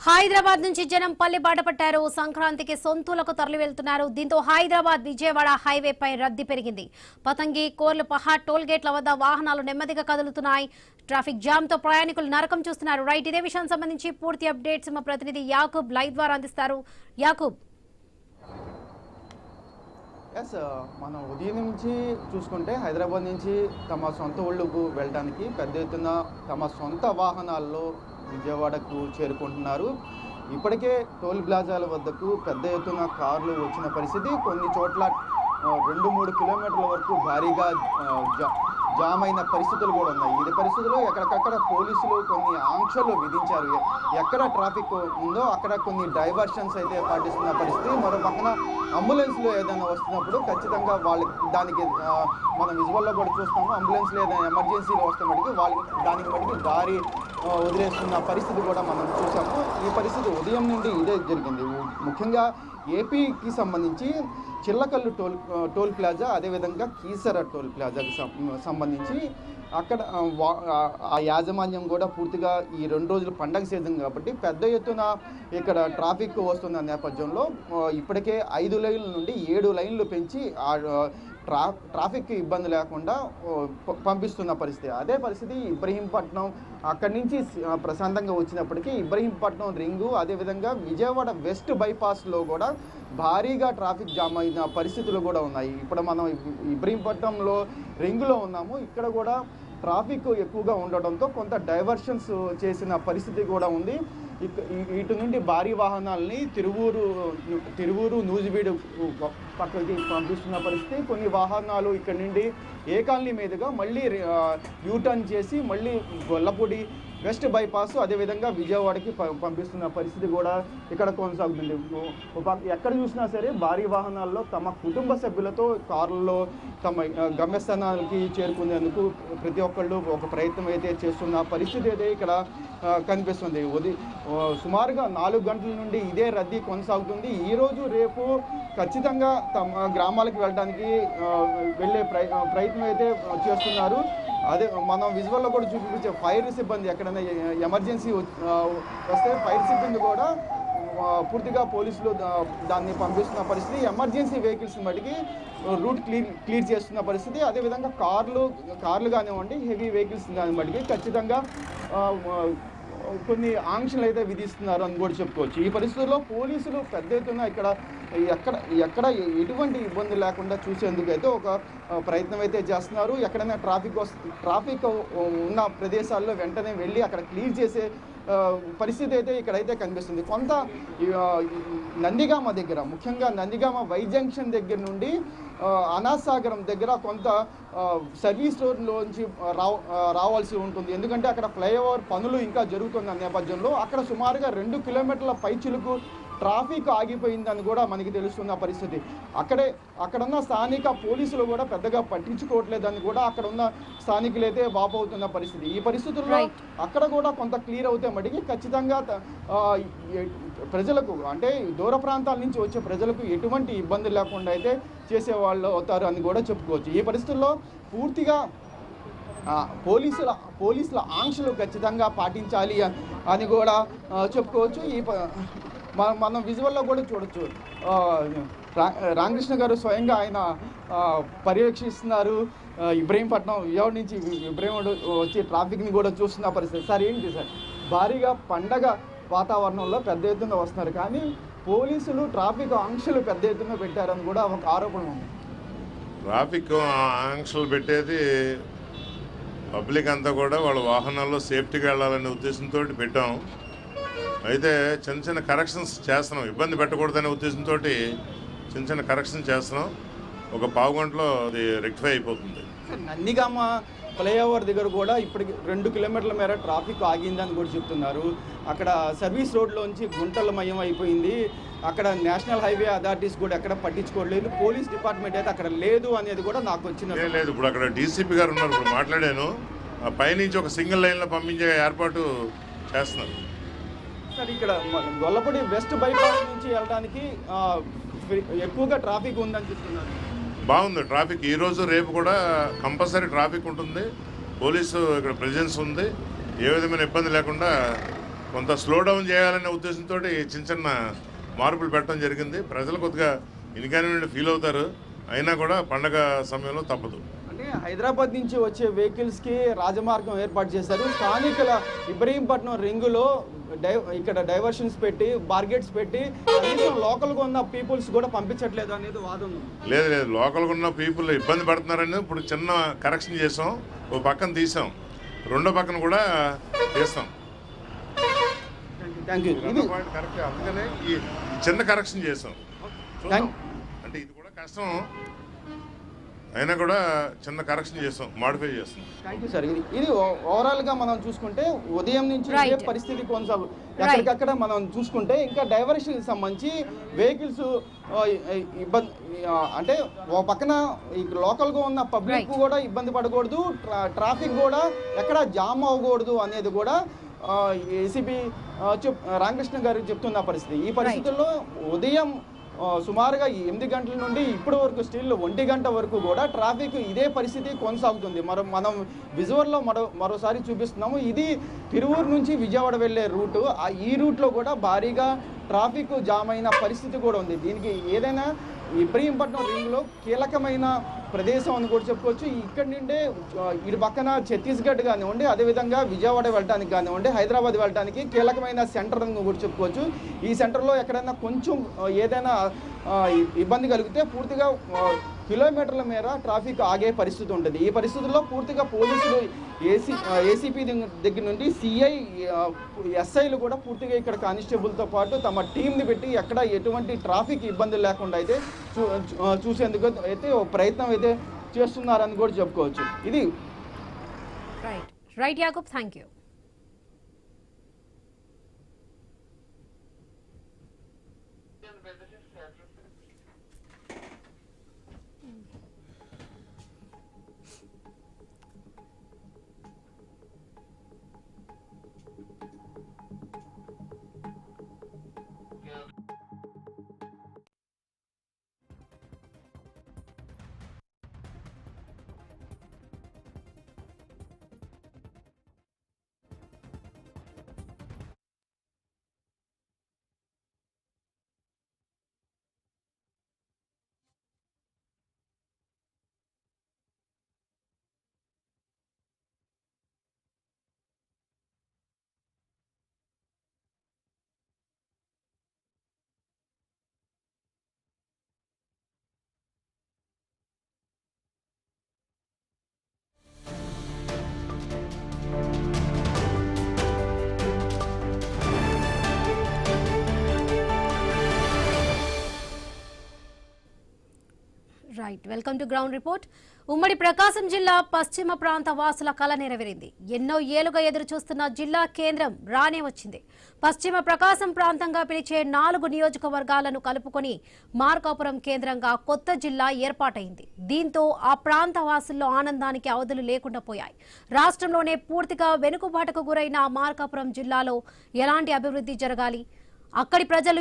హైదరాబాద్ నుంచి జనం పల్లె బాట పట్టారు. సంక్రాంతికి సొంతూలకు తరలి వెళ్తున్నారు. దీంతో హైదరాబాద్ విజయవాడ హైవేపై రద్దీ పెరిగింది. పతంగి, కోర్లపహాడ్ టోల్ గేట్ల వద్ద వాహనాలు నెమ్మదిగా కదులుతున్నాయి. ట్రాఫిక్ జామ్ తో ప్రయాణికులు నరకం చూస్తున్నారు. రైట్, ఇదే విషయానికి సంబంధించి పూర్తి అప్డేట్స్ మా ప్రతినిధి యాకూబ్ లైవ్ ద్వారా అందిస్తారు. యాకూబ్, మనం ఉదయం నుంచి చూసుకుంటే హైదరాబాద్ నుంచి తమ సొంత ఊళ్ళకు వెళ్ళడానికి పెద్ద ఎత్తున తమ సొంత వాహనాల్లో విజయవాడకు చేరుకుంటున్నారు. ఇప్పటికే టోల్ ప్లాజాల వద్దకు పెద్ద ఎత్తున కార్లు వచ్చిన పరిస్థితి. కొన్ని చోట్ల 2-3 కిలోమీటర్ల వరకు భారీగా జామ్ అయిన పరిస్థితులు కూడా ఉన్నాయి. ఇది పరిస్థితుల్లో ఎక్కడికక్కడ పోలీసులు కొన్ని ఆంక్షలు విధించారు. ఎక్కడ ట్రాఫిక్ ఉందో అక్కడ కొన్ని డైవర్షన్స్ అయితే పాటిస్తున్న పరిస్థితి. మరో పక్కన అంబులెన్స్లో ఏదైనా వస్తున్నప్పుడు ఖచ్చితంగా దానికి మనం విజువల్లో కూడా చూస్తాము. అంబులెన్స్లో ఏదైనా ఎమర్జెన్సీలో వస్తే మటుకు దానికి మటుకు దారి వదిలేస్తున్న పరిస్థితి కూడా మనం చూసాము. ఈ పరిస్థితి ఉదయం నుండి ఇదే జరిగింది. ముఖ్యంగా ఏపీకి సంబంధించి చిల్లకల్లు టోల్ ప్లాజా, అదేవిధంగా కీసర టోల్ ప్లాజాకి సంబంధించి అక్కడ ఆ యాజమాన్యం కూడా పూర్తిగా ఈ 2 రోజులు పండగ సీజన్ కాబట్టి పెద్ద ఎత్తున ఇక్కడ ట్రాఫిక్ వస్తున్న నేపథ్యంలో ఇప్పటికే 5 లైన్ల నుండి 7 లైన్లు పెంచి ట్రాఫిక్ ఇబ్బంది లేకుండా పంపిస్తున్న పరిస్థితి. అదే పరిస్థితి ఇబ్రహీంపట్నం అక్కడి నుంచి ప్రశాంతంగా వచ్చినప్పటికీ ఇబ్రహీంపట్నం రింగు, అదేవిధంగా విజయవాడ వెస్ట్ బైపాస్లో కూడా భారీగా ట్రాఫిక్ జామ్ అయిన పరిస్థితులు కూడా ఉన్నాయి. ఇప్పుడు మనం ఇబ్రహీంపట్నంలో రింగులో ఉన్నాము. ఇక్కడ కూడా ట్రాఫిక్ ఎక్కువగా ఉండడంతో కొంత డైవర్షన్స్ చేసిన పరిస్థితి కూడా ఉంది. ఇటు నుండి భారీ వాహనాలని తిరువూరు నూజివీడు పక్కకి పంపిస్తున్న పరిస్థితి. కొన్ని వాహనాలు ఇక్కడ నుండి ఏ కాలనీ మీదుగా మళ్ళీ యూటర్న్ చేసి మళ్ళీ గొల్లపూడి వెస్ట్ బైపాస్, అదేవిధంగా విజయవాడకి పంపిస్తున్న పరిస్థితి కూడా ఇక్కడ కొనసాగుతుంది. ఎక్కడ చూసినా సరే భారీ వాహనాల్లో తమ కుటుంబ సభ్యులతో కారుల్లో తమ గమ్యస్థానాలకి చేరుకునేందుకు ప్రతి ఒక్కళ్ళు ఒక ప్రయత్నం అయితే చేస్తున్న పరిస్థితి అయితే ఇక్కడ కనిపిస్తుంది. సుమారుగా 4 గంటల నుండి ఇదే రద్దీ కొనసాగుతుంది. ఈరోజు రేపు ఖచ్చితంగా తమ గ్రామాలకు వెళ్ళడానికి వెళ్ళే ప్రయత్నం అయితే చేస్తున్నారు. అదే మనం విజువల్లో కూడా చూపించే ఫైర్ సిబ్బంది ఎక్కడైనా ఎమర్జెన్సీ వస్తే ఫైర్ సిబ్బంది కూడా పూర్తిగా పోలీసులు దాన్ని పంపిస్తున్న పరిస్థితి. ఎమర్జెన్సీ వెహికల్స్ మటుకి రూట్ క్లియర్ చేస్తున్న పరిస్థితి. అదేవిధంగా కార్లు కానివ్వండి, హెవీ వెహికల్స్ కాని మటుకి ఖచ్చితంగా కొన్ని ఆంక్షలు అయితే విధిస్తున్నారు అని కూడా చెప్పుకోవచ్చు. ఈ పరిస్థితుల్లో పోలీసులు పెద్ద ఎత్తున ఎక్కడ ఎటువంటి ఇబ్బంది లేకుండా చూసేందుకు అయితే ఒక ప్రయత్నం అయితే చేస్తున్నారు. ఎక్కడైనా ట్రాఫిక్ ఉన్న ప్రదేశాల్లో వెంటనే వెళ్ళి అక్కడ క్లియర్ చేసే పరిస్థితి అయితే ఇక్కడైతే కనిపిస్తుంది. కొంత నందిగామ దగ్గర, ముఖ్యంగా నందిగామ వై జంక్షన్ దగ్గర నుండి అనాసాగరం దగ్గర కొంత సర్వీస్ రోడ్లోంచి రావాల్సి ఉంటుంది. ఎందుకంటే అక్కడ ఫ్లైఓవర్ పనులు ఇంకా జరుగుతున్న నేపథ్యంలో అక్కడ సుమారుగా 2 కిలోమీటర్ల పైచిలకు ట్రాఫిక్ ఆగిపోయిందని కూడా మనకి తెలుస్తున్న పరిస్థితి. అక్కడున్న స్థానిక పోలీసులు కూడా పెద్దగా పట్టించుకోవట్లేదని కూడా అక్కడ ఉన్న స్థానికులు అయితే వాపోతున్న పరిస్థితి. ఈ పరిస్థితుల్లో అక్కడ కూడా కొంత క్లియర్ అవుతే మటుకి ఖచ్చితంగా ప్రజలకు, అంటే దూర ప్రాంతాల నుంచి వచ్చే ప్రజలకు ఎటువంటి ఇబ్బంది లేకుండా అయితే చేసేవాళ్ళు అవుతారు అని కూడా చెప్పుకోవచ్చు. ఈ పరిస్థితుల్లో పూర్తిగా పోలీసుల ఆంక్షలు ఖచ్చితంగా పాటించాలి అని కూడా చెప్పుకోవచ్చు. మనం విజువల్లో కూడా చూడొచ్చు. రామకృష్ణ గారు స్వయంగా ఆయన పర్యవేక్షిస్తున్నారు. ఇబ్రహీంపట్నం విజయవాడ నుంచి ఇబ్రహీంపట్నం వచ్చి ట్రాఫిక్ని కూడా చూస్తున్న పరిస్థితి. సార్, ఏంటి సార్, భారీగా పండగ వాతావరణంలో పెద్ద ఎత్తున వస్తున్నారు, కానీ పోలీసులు ట్రాఫిక్ ఆంక్షలు పెద్ద ఎత్తున పెట్టారని కూడా ఒక ఆరోపణ ఉంది. ట్రాఫిక్ ఆంక్షలు పెట్టేది పబ్లిక్ అంతా కూడా వాళ్ళ వాహనాల్లో సేఫ్టీగా వెళ్ళాలనే ఉద్దేశంతో పెట్టాం. అయితే చిన్న కరెక్షన్స్ చేస్తున్నాం, ఇబ్బంది పెట్టకూడదనే ఉద్దేశంతో చిన్న కరెక్షన్ చేస్తున్నాం. ఒక పావు గంటలో అది రెక్టిఫై అయిపోతుంది. నందిగామ ఫ్లైఓవర్ దగ్గర కూడా ఇప్పటికి 2 కిలోమీటర్ల మేర ట్రాఫిక్ ఆగిందని కూడా చెప్తున్నారు. అక్కడ సర్వీస్ రోడ్లోంచి గుంటలమయం అయిపోయింది. అక్కడ నేషనల్ హైవే అథారిటీస్ కూడా ఎక్కడ పట్టించుకోవట్లేదు. పోలీస్ డిపార్ట్మెంట్ అయితే అక్కడ లేదు అనేది కూడా నాకు వచ్చిన లేదు. ఇప్పుడు అక్కడ డీసీపీ గారు ఉన్నారు, ఇప్పుడు మాట్లాడాను. పైనుంచి ఒక సింగిల్ లైన్లో పంపించే ఏర్పాటు చేస్తున్నారు. సార్, ఇక్కడ గొల్లపూడి వెస్ట్ బైపాస్ నుంచి వెళ్ళడానికి ఎక్కువగా ట్రాఫిక్ ఉందని చెప్తున్నారు. బాగుంది ట్రాఫిక్. ఈరోజు రేపు కూడా కంపల్సరీ ట్రాఫిక్ ఉంటుంది. పోలీసు ఇక్కడ ప్రెజెన్స్ ఉంది. ఏ విధమైన ఇబ్బంది లేకుండా కొంత స్లో డౌన్ చేయాలనే ఉద్దేశంతో చిన్న చిన్న మార్పులు పెట్టడం జరిగింది. ప్రజలు కొద్దిగా ఇన్కన్వీనియంట్ ఫీల్ అవుతారు, అయినా కూడా పండగ సమయంలో తప్పదు. అంటే హైదరాబాద్ నుంచి వచ్చే వెహికల్స్కి రాజమార్గం ఏర్పాటు చేశారు. స్థానికుల ఇబ్రహీంపట్నం రింగులో ఇక్కడ డైవర్షన్స్ పెట్టి బార్గెట్స్ పెట్టి కనీసం లోకల్గా ఉన్న పీపుల్స్ కూడా పంపించట్లేదు అనేది వాదన. లేదు లేదు, లోకల్గా ఉన్న పీపుల్ ఇబ్బంది పడుతున్నారని ఇప్పుడు చిన్న కరెక్షన్ చేసాం. ఓ పక్కన తీసాం, రెండో పక్కన కూడా తీస్తాం. Thank you. కరెక్ట్, అందుకనే ఈ చిన్న కరెక్షన్ చేసాం. చూద్దాం. అంటే ఇది కూడా కష్టం, అయినా కూడా చిన్న కరెక్షన్ చేస్తాం, మాడిఫై చేస్తాం. Thank you sir. ఇది ఓవరాల్గా మనం చూసుకుంటే ఉదయం నుంచి ఇదే పరిస్థితి కొనసాగు. ఎక్కడికక్కడ మనం చూసుకుంటే ఇంకా డైవర్షన్కి సంబంధించి వెహికల్స్ ఇబ్బంది, అంటే ఓ పక్కన లోకల్గా ఉన్న పబ్లిక్ కూడా ఇబ్బంది పడకూడదు, ట్రాఫిక్ కూడా ఎక్కడ జామ్ అవ్వకూడదు అనేది కూడా ఏసీపీ రామకృష్ణ గారు చెప్తున్న పరిస్థితి. ఈ పరిస్థితుల్లో ఉదయం సుమారుగా 8 గంటల నుండి ఇప్పటి వరకు స్టిల్ 1 గంట వరకు కూడా ట్రాఫిక్ ఇదే పరిస్థితి కొనసాగుతుంది. మనం విజువల్లో మరోసారి చూపిస్తున్నాము. ఇది తిరువూరు నుంచి విజయవాడ వెళ్ళే రూటు. ఈ రూట్లో కూడా భారీగా ట్రాఫిక్ జామ్ అయిన పరిస్థితి కూడా ఉంది. దీనికి ఏదైనా ఇబ్రహీంపట్నం రింగ్లో కీలకమైన ప్రదేశం అని కూడా చెప్పుకోవచ్చు. ఇక్కడి నుండే ఇటు పక్కన ఛత్తీస్గఢ్ కానివ్వండి, అదేవిధంగా విజయవాడ వెళ్ళడానికి కానివ్వండి, హైదరాబాద్ వెళ్ళడానికి కీలకమైన సెంటర్ అని కూడా చెప్పుకోవచ్చు. ఈ సెంటర్లో ఎక్కడైనా కొంచెం ఏదైనా ఇబ్బంది కలిగితే పూర్తిగా కిలోమీటర్ల మేర ట్రాఫిక్ ఆగే పరిస్థితి ఉంటుంది. ఈ పరిస్థితుల్లో పూర్తిగా పోలీసులు ఏసీపీ దగ్గర నుండి సిఐ ఎస్ఐలు కూడా పూర్తిగా ఇక్కడ కానిస్టేబుల్తో పాటు తమ టీంని పెట్టి ఎక్కడ ఎటువంటి ట్రాఫిక్ ఇబ్బందులు లేకుండా అయితే చూసేందుకు అయితే ప్రయత్నం అయితే చేస్తున్నారని కూడా చెప్పుకోవచ్చు. ఇది right Yakub, thank you. Right, welcome to ground report. ఉమ్మడి ప్రకాశం జిల్లా పశ్చిమ ప్రాంత వాసుల కల నెరవేరింది. ఎన్నో ఏళ్లుగా ఎదురు చూస్తున్న జిల్లా కేంద్రం రానే వచ్చింది. పశ్చిమ ప్రకాశం ప్రాంతంగా పిలిచే 4 నియోజకవర్గాలను కలుపుకొని మార్కాపురం కేంద్రంగా కొత్త జిల్లా ఏర్పాటైంది. దీంతో ఆ ప్రాంత వాసుల్లో ఆనందానికి అవధులు లేకుండా పోయాయి. రాష్ట్రంలోనే పూర్తిగా వెనుకబాటుకు గురైన మార్కాపురం జిల్లాలో ఎలాంటి అభివృద్ధి జరగాలి, అక్కడి ప్రజలు